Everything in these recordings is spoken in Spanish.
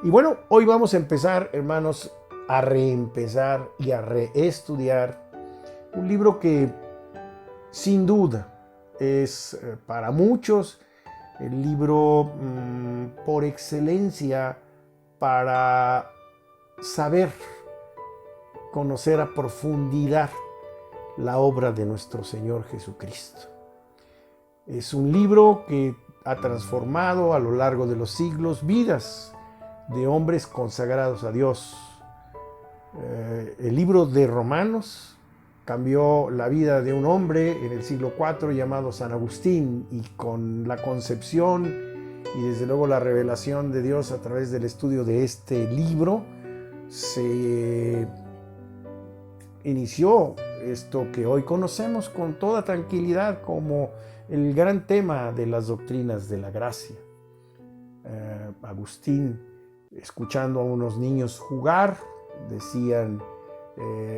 Y bueno, hoy vamos a empezar, hermanos, a reempezar y a reestudiar un libro que sin duda es para muchos el libro por excelencia para saber, conocer a profundidad la obra de nuestro Señor Jesucristo. Es un libro que ha transformado a lo largo de los siglos vidas de hombres consagrados a Dios. El libro de Romanos cambió la vida de un hombre en el siglo IV llamado San Agustín, y con la concepción y desde luego la revelación de Dios a través del estudio de este libro se inició esto que hoy conocemos con toda tranquilidad como el gran tema de las doctrinas de la gracia. Agustín, escuchando a unos niños jugar, decían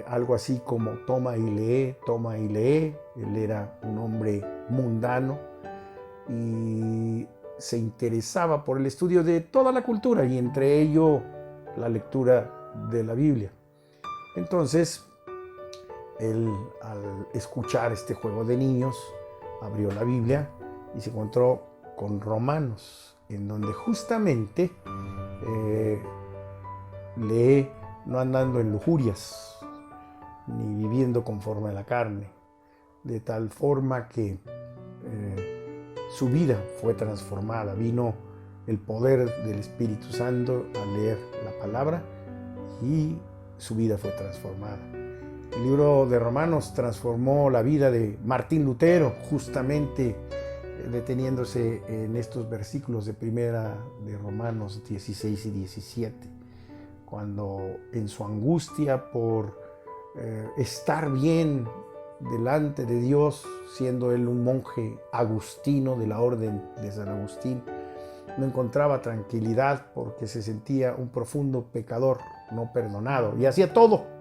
algo así como toma y lee, toma y lee. Él era un hombre mundano y se interesaba por el estudio de toda la cultura y entre ello la lectura de la Biblia. Entonces, él, al escuchar este juego de niños, abrió la Biblia y se encontró con Romanos, en donde justamente lee no andando en lujurias, ni viviendo conforme a la carne, de tal forma que su vida fue transformada. Vino el poder del Espíritu Santo a leer la palabra y su vida fue transformada. El libro de Romanos transformó la vida de Martín Lutero, justamente deteniéndose en estos versículos de primera de Romanos 16 y 17, cuando en su angustia por estar bien delante de Dios, siendo él un monje agustino de la orden de San Agustín, no encontraba tranquilidad porque se sentía un profundo pecador no perdonado y hacía todo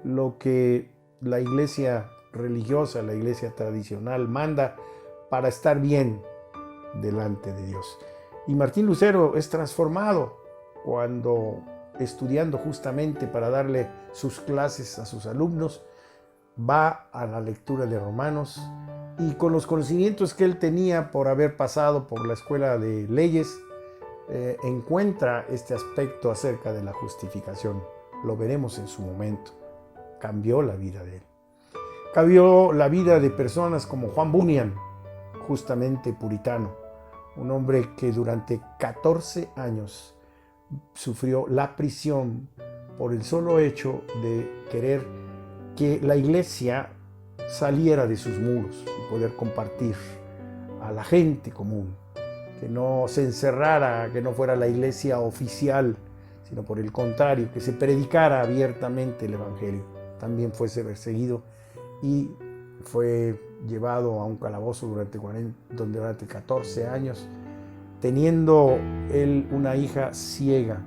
lo que la iglesia religiosa, la iglesia tradicional manda para estar bien delante de Dios. Y Martín Lutero es transformado cuando, estudiando justamente para darle sus clases a sus alumnos, va a la lectura de Romanos y con los conocimientos que él tenía por haber pasado por la escuela de leyes, encuentra este aspecto acerca de la justificación. Lo veremos en su momento. Cambió la vida de él. Cambió la vida de personas como Juan Bunyan, justamente puritano, un hombre que durante 14 años sufrió la prisión por el solo hecho de querer que la iglesia saliera de sus muros y poder compartir a la gente común, que no se encerrara, que no fuera la iglesia oficial, sino por el contrario, que se predicara abiertamente el evangelio. También fue perseguido y fue llevado a un calabozo durante 14 años, teniendo él una hija ciega.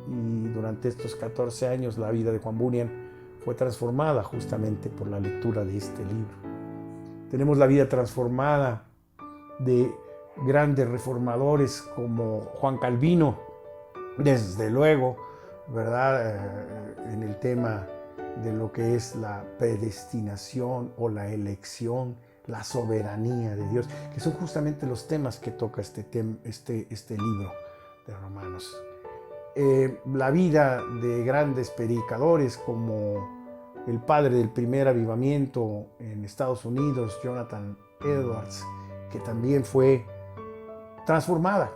Y durante estos 14 años la vida de Juan Bunyan fue transformada justamente por la lectura de este libro. Tenemos la vida transformada de grandes reformadores como Juan Calvino, desde luego, ¿verdad? En el tema de lo que es la predestinación o la elección, la soberanía de Dios, que son justamente los temas que toca este libro de Romanos. La vida de grandes predicadores como el padre del primer avivamiento en Estados Unidos, Jonathan Edwards, que también fue transformada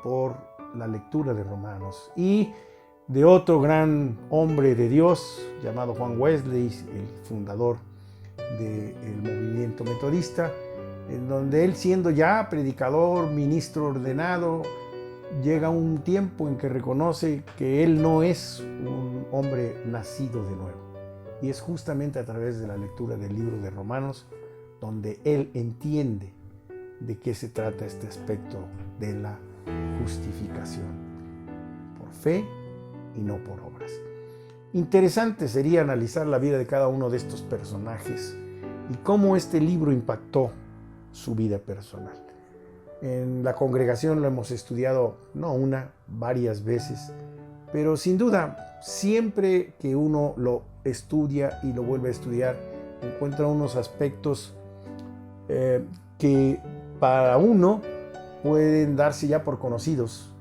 por la lectura de Romanos, y de otro gran hombre de Dios llamado Juan Wesley, el fundador del movimiento metodista, en donde él, siendo ya predicador, ministro ordenado, llega un tiempo en que reconoce que él no es un hombre nacido de nuevo. Y es justamente a través de la lectura del libro de Romanos donde él entiende de qué se trata este aspecto de la justificación. Por fe y no por obras. Interesante sería analizar la vida de cada uno de estos personajes y cómo este libro impactó su vida personal. En la congregación lo hemos estudiado no una, varias veces, pero sin duda, siempre que uno lo estudia y lo vuelve a estudiar, encuentra unos aspectos que para uno pueden darse ya por conocidos,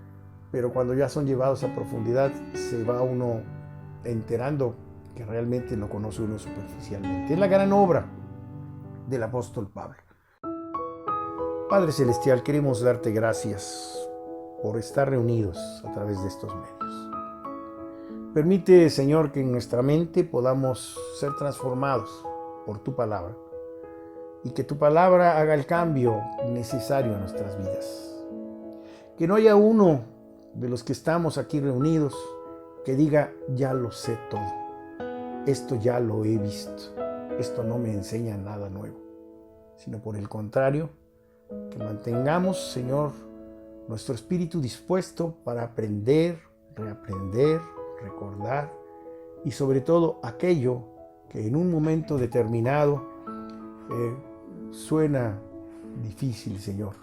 pero cuando ya son llevados a profundidad se va uno enterando que realmente lo conoce uno superficialmente. Es la gran obra del apóstol Pablo. Padre Celestial, queremos darte gracias por estar reunidos a través de estos medios. Permite, Señor, que en nuestra mente podamos ser transformados por tu palabra y que tu palabra haga el cambio necesario en nuestras vidas. Que no haya uno de los que estamos aquí reunidos que diga, ya lo sé todo, esto ya lo he visto, esto no me enseña nada nuevo, sino por el contrario, que mantengamos, Señor, nuestro espíritu dispuesto para aprender, reaprender, recordar y sobre todo aquello que en un momento determinado suena difícil, Señor.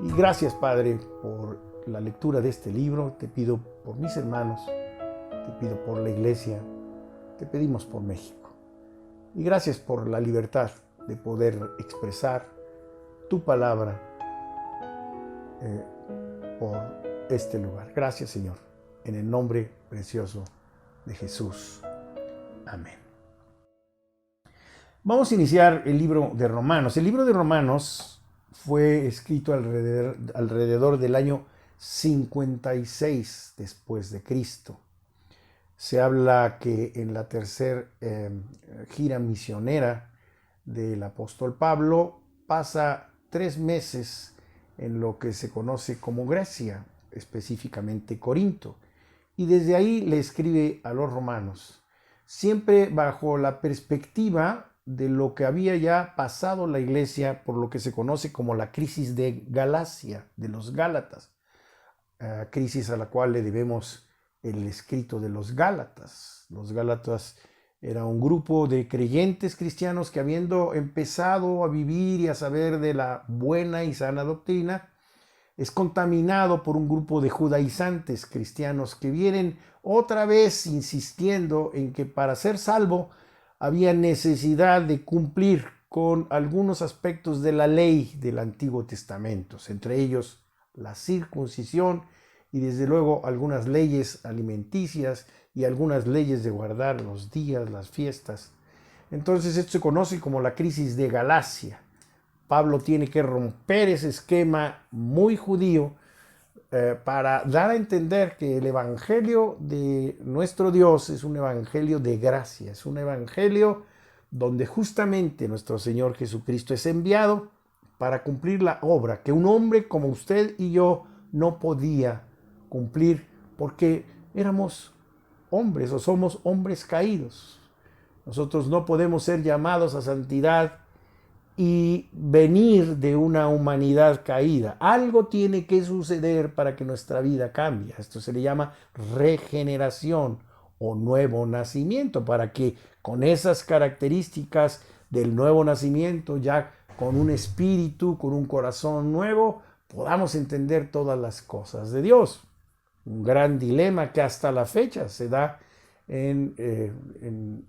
Y gracias, Padre, por la lectura de este libro. Te pido por mis hermanos, te pido por la iglesia, te pedimos por México. Y gracias por la libertad de poder expresar tu palabra por este lugar. Gracias, Señor, en el nombre precioso de Jesús. Amén. Vamos a iniciar el libro de Romanos. El libro de Romanos fue escrito alrededor del año 56 después de Cristo. Se habla que en la tercera gira misionera del apóstol Pablo pasa 3 meses en lo que se conoce como Grecia, específicamente Corinto, y desde ahí le escribe a los romanos, siempre bajo la perspectiva de lo que había ya pasado la iglesia por lo que se conoce como la crisis de Galacia, de los Gálatas, crisis a la cual le debemos el escrito de los Gálatas. Los Gálatas era un grupo de creyentes cristianos que, habiendo empezado a vivir y a saber de la buena y sana doctrina, es contaminado por un grupo de judaizantes cristianos que vienen otra vez insistiendo en que para ser salvo había necesidad de cumplir con algunos aspectos de la ley del Antiguo Testamento, entre ellos la circuncisión y desde luego algunas leyes alimenticias y algunas leyes de guardar los días, las fiestas. Entonces esto se conoce como la crisis de Galacia. Pablo tiene que romper ese esquema muy judío para dar a entender que el evangelio de nuestro Dios es un evangelio de gracia, es un evangelio donde justamente nuestro Señor Jesucristo es enviado para cumplir la obra que un hombre como usted y yo no podía cumplir porque éramos hombres o somos hombres caídos. Nosotros no podemos ser llamados a santidad y venir de una humanidad caída. Algo tiene que suceder para que nuestra vida cambie. Esto se le llama regeneración o nuevo nacimiento, para que con esas características del nuevo nacimiento, ya con un espíritu, con un corazón nuevo, podamos entender todas las cosas de Dios. Un gran dilema que hasta la fecha se da en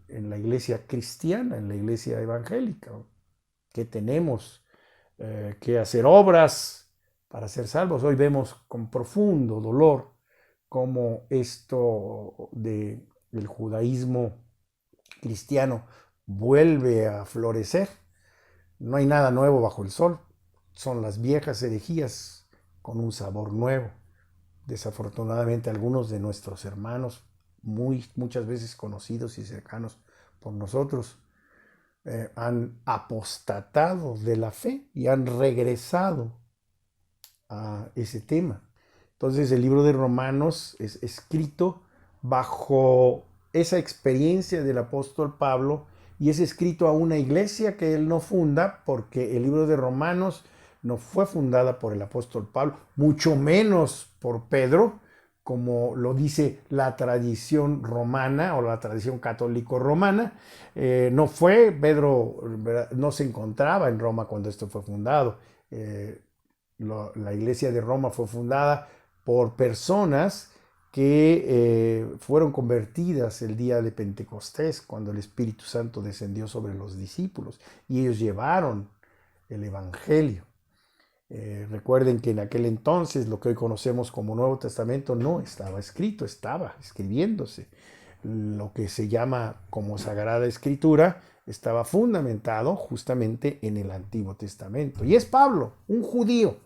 la iglesia cristiana, en la iglesia evangélica, que tenemos que hacer obras para ser salvos. Hoy vemos con profundo dolor cómo esto del judaísmo cristiano vuelve a florecer. No hay nada nuevo bajo el sol, son las viejas herejías con un sabor nuevo. Desafortunadamente algunos de nuestros hermanos, muchas veces conocidos y cercanos por nosotros, han apostatado de la fe y han regresado a ese tema. Entonces el libro de Romanos es escrito bajo esa experiencia del apóstol Pablo y es escrito a una iglesia que él no funda, porque el libro de Romanos no fue fundada por el apóstol Pablo, mucho menos por Pedro, como lo dice la tradición romana o la tradición católico-romana. No fue, Pedro no se encontraba en Roma cuando esto fue fundado. La iglesia de Roma fue fundada por personas que fueron convertidas el día de Pentecostés, cuando el Espíritu Santo descendió sobre los discípulos y ellos llevaron el Evangelio. Recuerden que en aquel entonces lo que hoy conocemos como Nuevo Testamento no estaba escrito, estaba escribiéndose. Lo que se llama como Sagrada Escritura estaba fundamentado justamente en el Antiguo Testamento. Y es Pablo, un judío,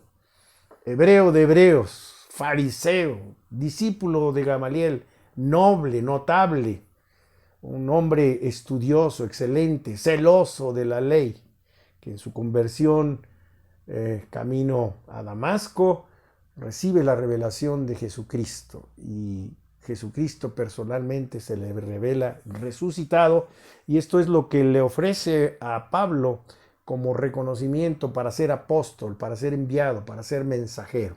hebreo de hebreos, fariseo, discípulo de Gamaliel, noble, notable, un hombre estudioso, excelente, celoso de la ley, que en su conversión camino a Damasco recibe la revelación de Jesucristo, y Jesucristo personalmente se le revela resucitado, y esto es lo que le ofrece a Pablo como reconocimiento para ser apóstol, para ser enviado, para ser mensajero.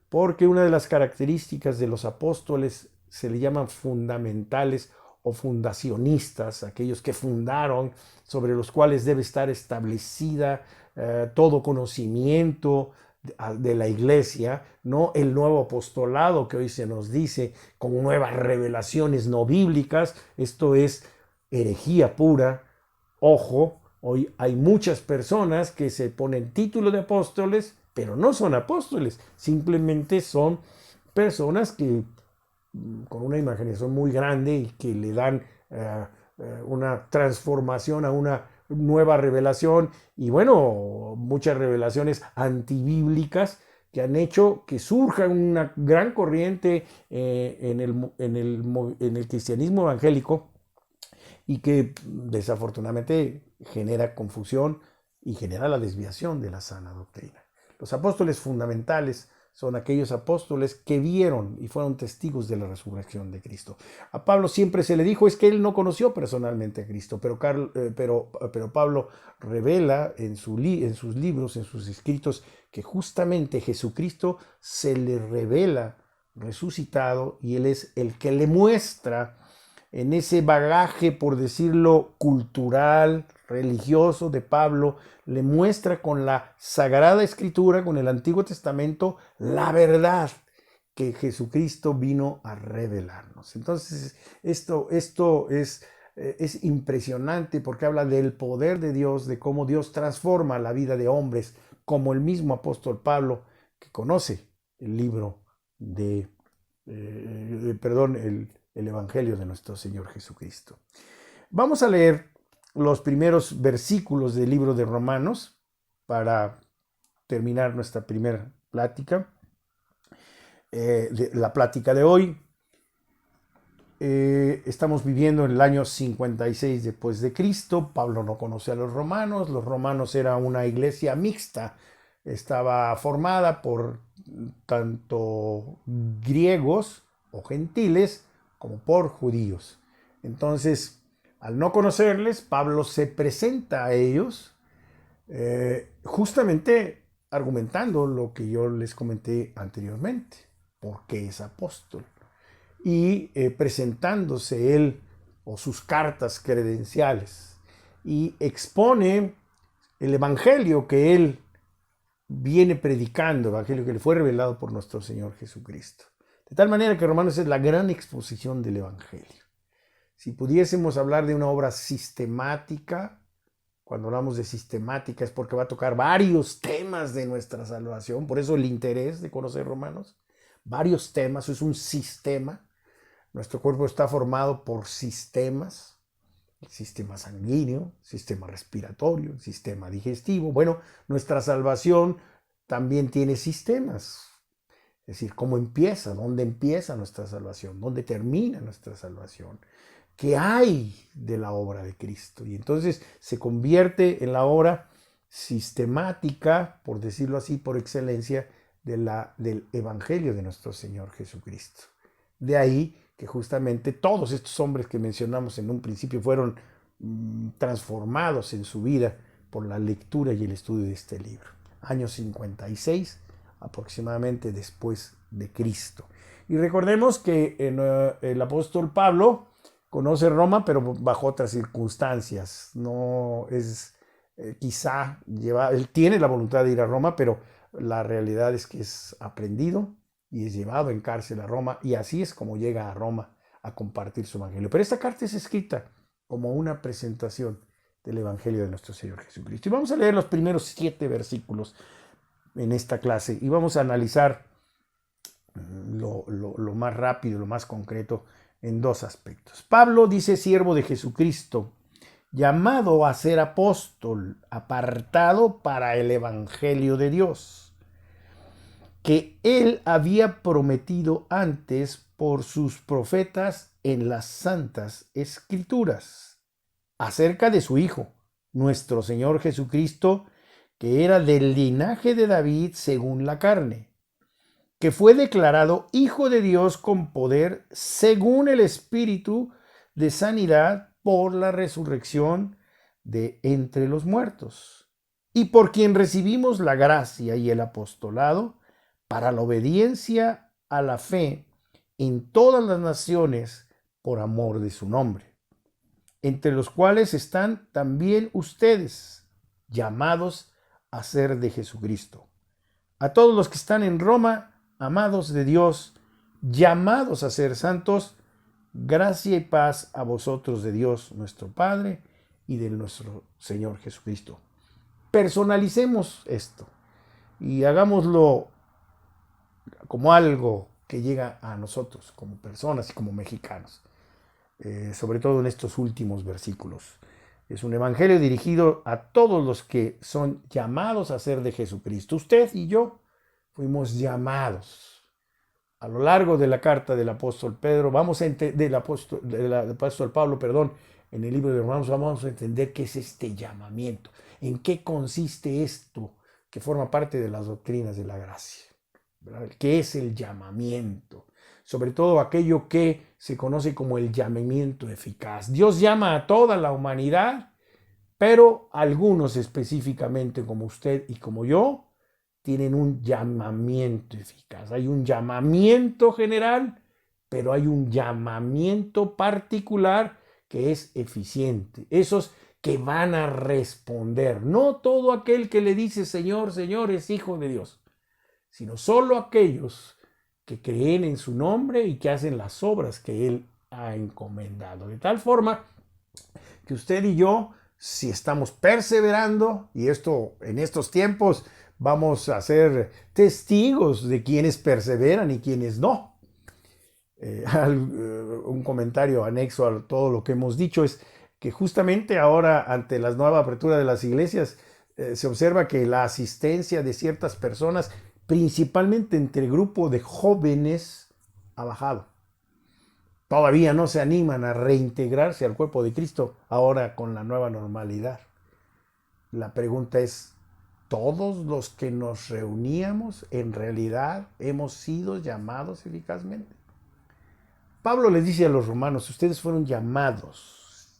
Porque una de las características de los apóstoles se le llaman fundamentales o fundacionistas, aquellos que fundaron, sobre los cuales debe estar establecida todo conocimiento de la iglesia, no el nuevo apostolado que hoy se nos dice con nuevas revelaciones no bíblicas. Esto es herejía pura. Ojo, hoy hay muchas personas que se ponen título de apóstoles, pero no son apóstoles, simplemente son personas que con una imaginación muy grande y que le dan una transformación a una nueva revelación, y bueno, muchas revelaciones antibíblicas que han hecho que surja una gran corriente en el cristianismo evangélico, y que desafortunadamente genera confusión y genera la desviación de la sana doctrina. Los apóstoles fundamentales son aquellos apóstoles que vieron y fueron testigos de la resurrección de Cristo. A Pablo siempre se le dijo es que él no conoció personalmente a Cristo, pero Pablo revela en sus libros, en sus escritos, que justamente Jesucristo se le revela resucitado, y él es el que le muestra en ese bagaje, por decirlo, cultural, religioso de Pablo, le muestra con la Sagrada Escritura, con el Antiguo Testamento, la verdad que Jesucristo vino a revelarnos. Entonces, esto es impresionante, porque habla del poder de Dios, de cómo Dios transforma la vida de hombres, como el mismo apóstol Pablo, que conoce el libro el Evangelio de nuestro Señor Jesucristo. Vamos a leer los primeros versículos del libro de Romanos para terminar nuestra primera plática. La plática de hoy. Estamos viviendo en el año 56 después de Cristo. Pablo no conoce a los romanos. Los romanos era una iglesia mixta. Estaba formada por tanto griegos o gentiles como por judíos. Entonces, al no conocerles, Pablo se presenta a ellos justamente argumentando lo que yo les comenté anteriormente, porque es apóstol, y presentándose él o sus cartas credenciales, y expone el evangelio que él viene predicando, evangelio que le fue revelado por nuestro Señor Jesucristo. De tal manera que Romanos es la gran exposición del evangelio. Si pudiésemos hablar de una obra sistemática, cuando hablamos de sistemática es porque va a tocar varios temas de nuestra salvación, por eso el interés de conocer Romanos, varios temas, es un sistema. Nuestro cuerpo está formado por sistemas, el sistema sanguíneo, el sistema respiratorio, el sistema digestivo. Bueno, nuestra salvación también tiene sistemas. Es decir, ¿cómo empieza? ¿Dónde empieza nuestra salvación? ¿Dónde termina nuestra salvación? ¿Qué hay de la obra de Cristo? Y entonces se convierte en la obra sistemática, por decirlo así, por excelencia, del Evangelio de nuestro Señor Jesucristo. De ahí que justamente todos estos hombres que mencionamos en un principio fueron transformados en su vida por la lectura y el estudio de este libro. Año 56 aproximadamente después de Cristo. Y recordemos que el apóstol Pablo conoce Roma, pero bajo otras circunstancias. No es quizá él tiene la voluntad de ir a Roma, pero la realidad es que es aprendido y es llevado en cárcel a Roma, y así es como llega a Roma a compartir su evangelio. Pero esta carta es escrita como una presentación del evangelio de nuestro Señor Jesucristo. Y vamos a leer los primeros 7 versículos en esta clase y vamos a analizar lo más rápido, lo más concreto en 2 aspectos. Pablo dice: siervo de Jesucristo, llamado a ser apóstol, apartado para el evangelio de Dios, que él había prometido antes por sus profetas en las santas escrituras, acerca de su Hijo, nuestro Señor Jesucristo, que era del linaje de David según la carne, que fue declarado Hijo de Dios con poder según el Espíritu de sanidad por la resurrección de entre los muertos, y por quien recibimos la gracia y el apostolado para la obediencia a la fe en todas las naciones por amor de su nombre, entre los cuales están también ustedes, llamados a ser de Jesucristo. A todos los que están en Roma, amados de Dios, llamados a ser santos, gracia y paz a vosotros de Dios nuestro Padre y de nuestro Señor Jesucristo. Personalicemos esto y hagámoslo como algo que llega a nosotros como personas y como mexicanos, sobre todo en estos últimos versículos. Es un evangelio dirigido a todos los que son llamados a ser de Jesucristo. Usted y yo fuimos llamados. A lo largo de la carta del apóstol Pedro, del apóstol Pablo, en el libro de Romanos, vamos a entender qué es este llamamiento, en qué consiste esto que forma parte de las doctrinas de la gracia, ¿verdad? ¿Qué es el llamamiento? Sobre todo aquello que se conoce como el llamamiento eficaz. Dios llama a toda la humanidad, pero algunos específicamente como usted y como yo, tienen un llamamiento eficaz. Hay un llamamiento general, pero hay un llamamiento particular que es eficiente. Esos que van a responder. No todo aquel que le dice Señor, Señor es hijo de Dios, sino solo aquellos que creen en su nombre y que hacen las obras que Él ha encomendado. De tal forma que usted y yo, si estamos perseverando, y esto en estos tiempos vamos a ser testigos de quienes perseveran y quienes no. Un comentario anexo a todo lo que hemos dicho es que justamente ahora, ante la nueva apertura de las iglesias, se observa que la asistencia de ciertas personas, principalmente entre el grupo de jóvenes, ha bajado. Todavía no se animan a reintegrarse al cuerpo de Cristo ahora con la nueva normalidad. La pregunta es: ¿todos los que nos reuníamos en realidad hemos sido llamados eficazmente? Pablo les dice a los romanos: ustedes fueron llamados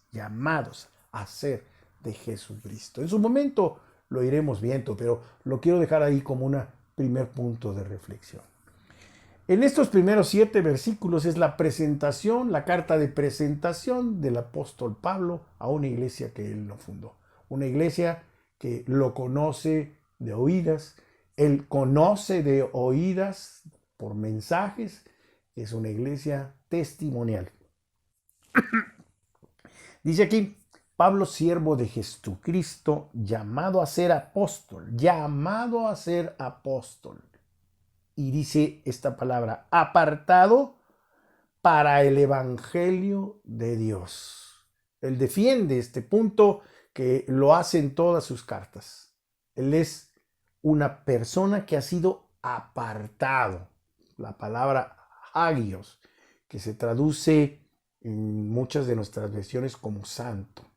a ser de Jesucristo. En su momento lo iremos viendo, pero lo quiero dejar ahí como un primer punto de reflexión. En estos primeros 7 versículos es la presentación, la carta de presentación del apóstol Pablo a una iglesia que él no fundó. Una iglesia que lo conoce de oídas, él conoce de oídas por mensajes. Es una iglesia testimonial. Dice aquí: Pablo, siervo de Jesucristo, llamado a ser apóstol, Y dice esta palabra: apartado para el evangelio de Dios. Él defiende este punto que lo hace en todas sus cartas. Él es una persona que ha sido apartado. La palabra hagios, que se traduce en muchas de nuestras versiones como santo.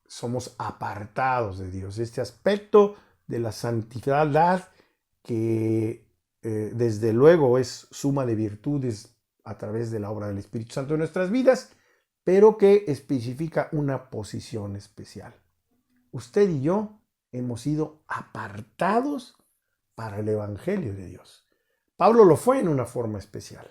Somos apartados de Dios. Este aspecto de la santidad que desde luego es suma de virtudes a través de la obra del Espíritu Santo en nuestras vidas, pero que especifica una posición especial. Usted y yo hemos sido apartados para el evangelio de Dios. Pablo lo fue en una forma especial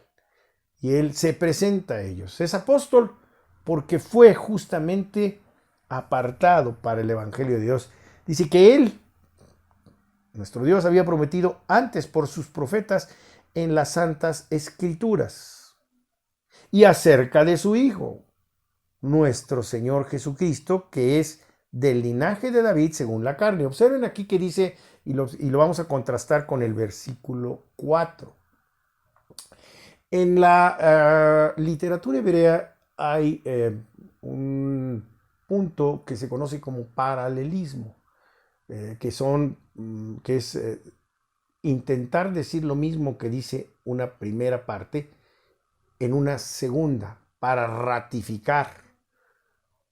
y él se presenta a ellos. Es apóstol porque fue justamente apartado para el evangelio de Dios. Dice que él nuestro Dios había prometido antes por sus profetas en las Santas Escrituras. Y acerca de su Hijo, nuestro Señor Jesucristo, que es del linaje de David según la carne. Observen aquí que dice, y lo vamos a contrastar con el versículo 4. En la literatura hebrea hay un punto que se conoce como paralelismo, que es intentar decir lo mismo que dice una primera parte en una segunda, para ratificar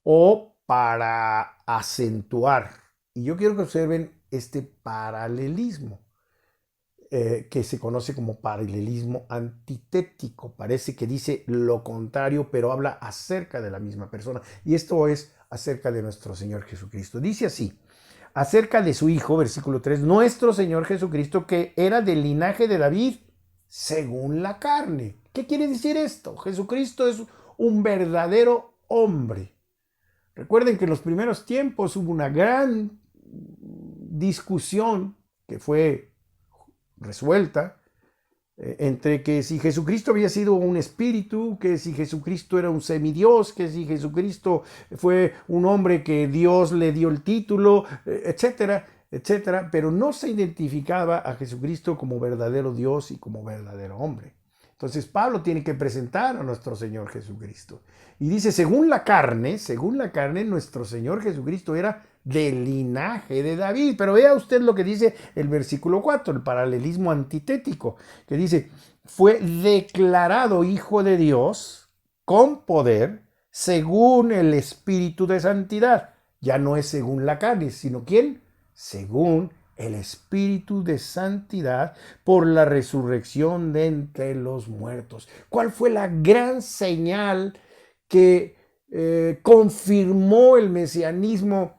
o para acentuar. Y yo quiero que observen este paralelismo, que se conoce como paralelismo antitético. Parece que dice lo contrario, pero habla acerca de la misma persona. Y esto es acerca de nuestro Señor Jesucristo. Dice así, acerca de su Hijo, versículo 3, nuestro Señor Jesucristo, que era del linaje de David según la carne. ¿Qué quiere decir esto? Jesucristo es un verdadero hombre. Recuerden que en los primeros tiempos hubo una gran discusión que fue resuelta entre que si Jesucristo había sido un espíritu, que si Jesucristo era un semidios, que si Jesucristo fue un hombre que Dios le dio el título, etcétera, etcétera, pero no se identificaba a Jesucristo como verdadero Dios y como verdadero hombre. Entonces Pablo tiene que presentar a nuestro Señor Jesucristo. Y dice, según la carne, nuestro Señor Jesucristo era del linaje de David. Pero vea usted lo que dice el versículo 4, el paralelismo antitético, que dice, fue declarado Hijo de Dios con poder según el Espíritu de Santidad. Ya no es según la carne, sino ¿quién? Según el Espíritu de Santidad por la resurrección de entre los muertos. ¿Cuál fue la gran señal que confirmó el mesianismo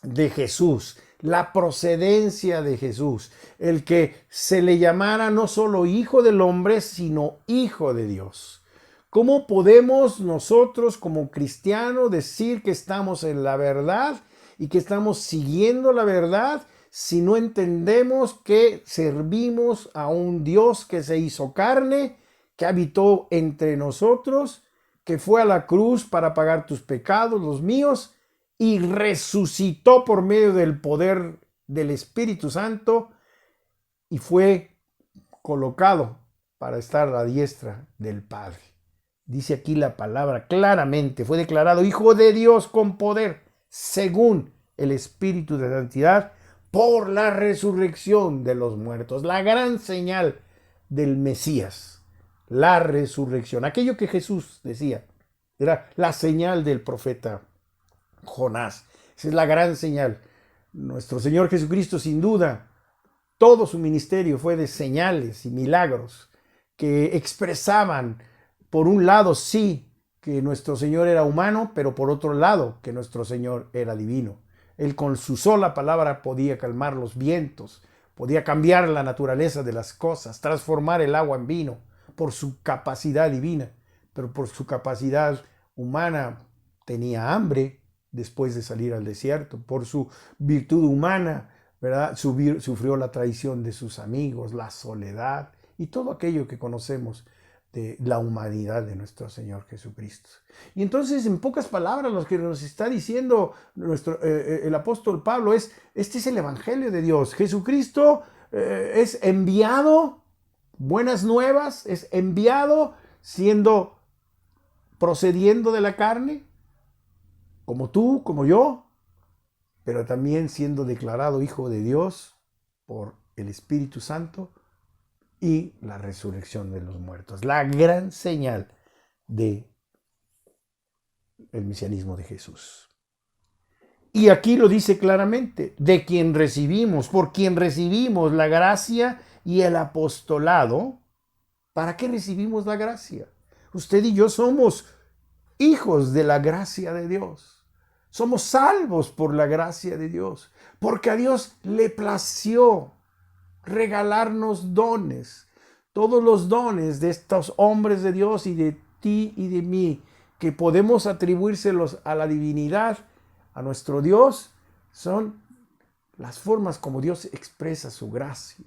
de Jesús? La procedencia de Jesús, el que se le llamara no solo Hijo del Hombre, sino Hijo de Dios. ¿Cómo podemos nosotros como cristianos decir que estamos en la verdad y que estamos siguiendo la verdad si no entendemos que servimos a un Dios que se hizo carne, que habitó entre nosotros, que fue a la cruz para pagar tus pecados, los míos, y resucitó por medio del poder del Espíritu Santo y fue colocado para estar a la diestra del Padre? Dice aquí la palabra claramente, fue declarado Hijo de Dios con poder, según el Espíritu de Santidad, por la resurrección de los muertos. La gran señal del Mesías, la resurrección. Aquello que Jesús decía, era la señal del profeta Jonás. Esa es la gran señal. Nuestro Señor Jesucristo, sin duda, todo su ministerio fue de señales y milagros que expresaban, por un lado, sí, que nuestro Señor era humano, pero por otro lado, que nuestro Señor era divino. Él con su sola palabra podía calmar los vientos, podía cambiar la naturaleza de las cosas, transformar el agua en vino, por su capacidad divina, pero por su capacidad humana tenía hambre después de salir al desierto, por su virtud humana, ¿verdad? Sufrió la traición de sus amigos, la soledad y todo aquello que conocemos de la humanidad de nuestro Señor Jesucristo. Y entonces, en pocas palabras, lo que nos está diciendo el apóstol Pablo es, este es el Evangelio de Dios. Jesucristo es enviado, buenas nuevas, es enviado procediendo de la carne, como tú, como yo, pero también siendo declarado Hijo de Dios por el Espíritu Santo y la resurrección de los muertos. La gran señal del mesianismo de Jesús. Y aquí lo dice claramente, de quien recibimos, por quien recibimos la gracia y el apostolado. ¿Para qué recibimos la gracia? Usted y yo somos hijos de la gracia de Dios. Somos salvos por la gracia de Dios, porque a Dios le plació regalarnos dones, todos los dones de estos hombres de Dios y de ti y de mí, que podemos atribuírselos a la divinidad, a nuestro Dios, son las formas como Dios expresa su gracia.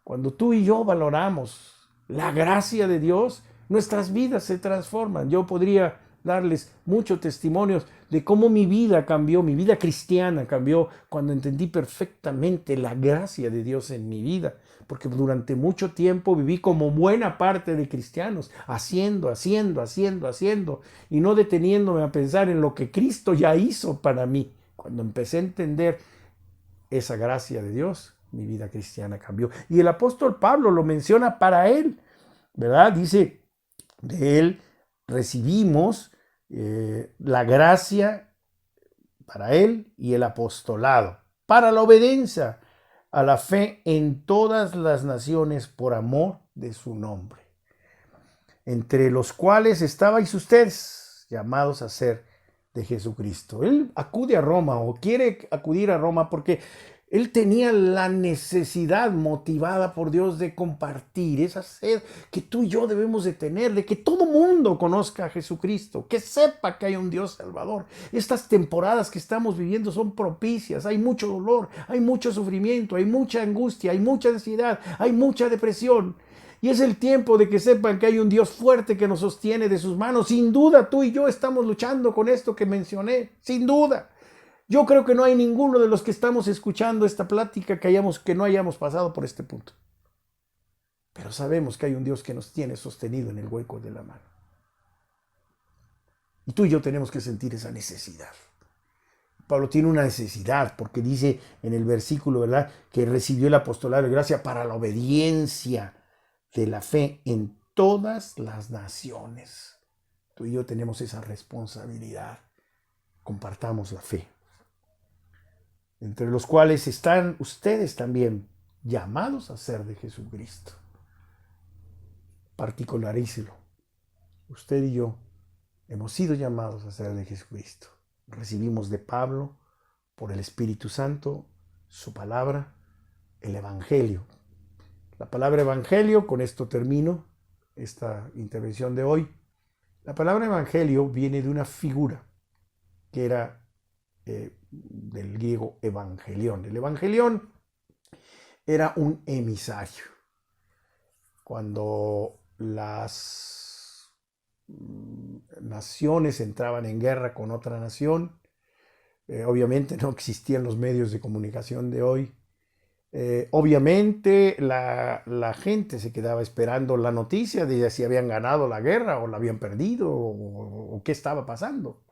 Cuando tú y yo valoramos la gracia de Dios, nuestras vidas se transforman. Yo podría darles muchos testimonios de cómo mi vida cambió, mi vida cristiana cambió cuando entendí perfectamente la gracia de Dios en mi vida, porque durante mucho tiempo viví como buena parte de cristianos, haciendo, y no deteniéndome a pensar en lo que Cristo ya hizo para mí. Cuando empecé a entender esa gracia de Dios, mi vida cristiana cambió. Y el apóstol Pablo lo menciona para él, ¿verdad? Dice, de él recibimos la gracia para él y el apostolado, para la obediencia a la fe en todas las naciones por amor de su nombre, entre los cuales estabais ustedes, llamados a ser de Jesucristo. Él acude a Roma o quiere acudir a Roma porque él tenía la necesidad motivada por Dios de compartir esa sed que tú y yo debemos de tener, de que todo mundo conozca a Jesucristo, que sepa que hay un Dios Salvador. Estas temporadas que estamos viviendo son propicias, hay mucho dolor, hay mucho sufrimiento, hay mucha angustia, hay mucha ansiedad, hay mucha depresión. Y es el tiempo de que sepan que hay un Dios fuerte que nos sostiene de sus manos. Sin duda, tú y yo estamos luchando con esto que mencioné, sin duda. Yo creo que no hay ninguno de los que estamos escuchando esta plática que no hayamos pasado por este punto. Pero sabemos que hay un Dios que nos tiene sostenido en el hueco de la mano. Y tú y yo tenemos que sentir esa necesidad. Pablo tiene una necesidad porque dice en el versículo, ¿verdad?, que recibió el apostolado de gracia para la obediencia de la fe en todas las naciones. Tú y yo tenemos esa responsabilidad. Compartamos la fe, entre los cuales están ustedes también llamados a ser de Jesucristo. Particularísimo. Usted y yo hemos sido llamados a ser de Jesucristo. Recibimos de Pablo, por el Espíritu Santo, su palabra, el Evangelio. La palabra Evangelio, con esto termino esta intervención de hoy. La palabra Evangelio viene de una figura que era del griego evangelión. El evangelión era un emisario. Cuando las naciones entraban en guerra con otra nación, obviamente no existían los medios de comunicación de hoy. Obviamente la gente se quedaba esperando la noticia de si habían ganado la guerra o la habían perdido o qué estaba pasando.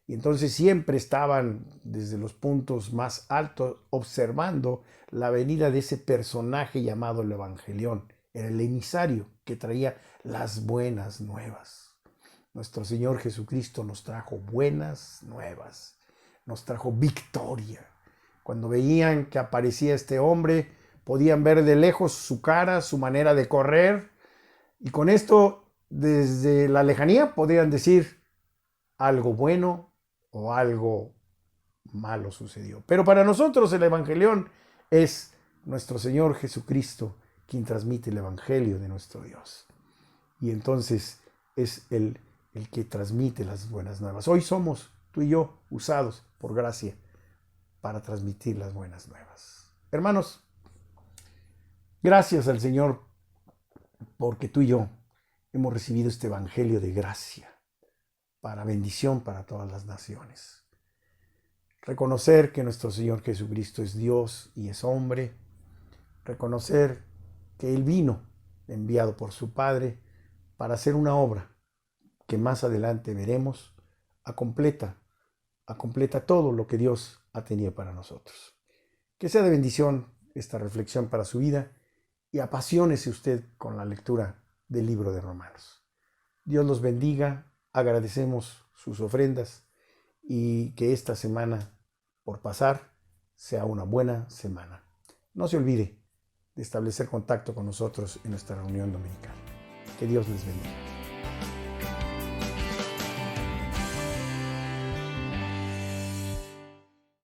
Y entonces siempre estaban desde los puntos más altos observando la venida de ese personaje llamado el Evangelión. Era el emisario que traía las buenas nuevas. Nuestro Señor Jesucristo nos trajo buenas nuevas, nos trajo victoria. Cuando veían que aparecía este hombre, podían ver de lejos su cara, su manera de correr, y con esto, desde la lejanía, podían decir algo bueno o algo malo sucedió. Pero para nosotros el Evangelión es nuestro Señor Jesucristo quien transmite el Evangelio de nuestro Dios. Y entonces es el que transmite las buenas nuevas. Hoy somos, tú y yo, usados por gracia para transmitir las buenas nuevas. Hermanos, gracias al Señor porque tú y yo hemos recibido este Evangelio de gracia para bendición para todas las naciones. Reconocer que nuestro Señor Jesucristo es Dios y es hombre. Reconocer que Él vino enviado por su Padre para hacer una obra que más adelante veremos completa todo lo que Dios ha tenido para nosotros. Que sea de bendición esta reflexión para su vida y apasionese usted con la lectura del libro de Romanos. Dios los bendiga. Agradecemos sus ofrendas y que esta semana por pasar sea una buena semana. No se olvide de establecer contacto con nosotros en nuestra reunión dominical. Que Dios les bendiga.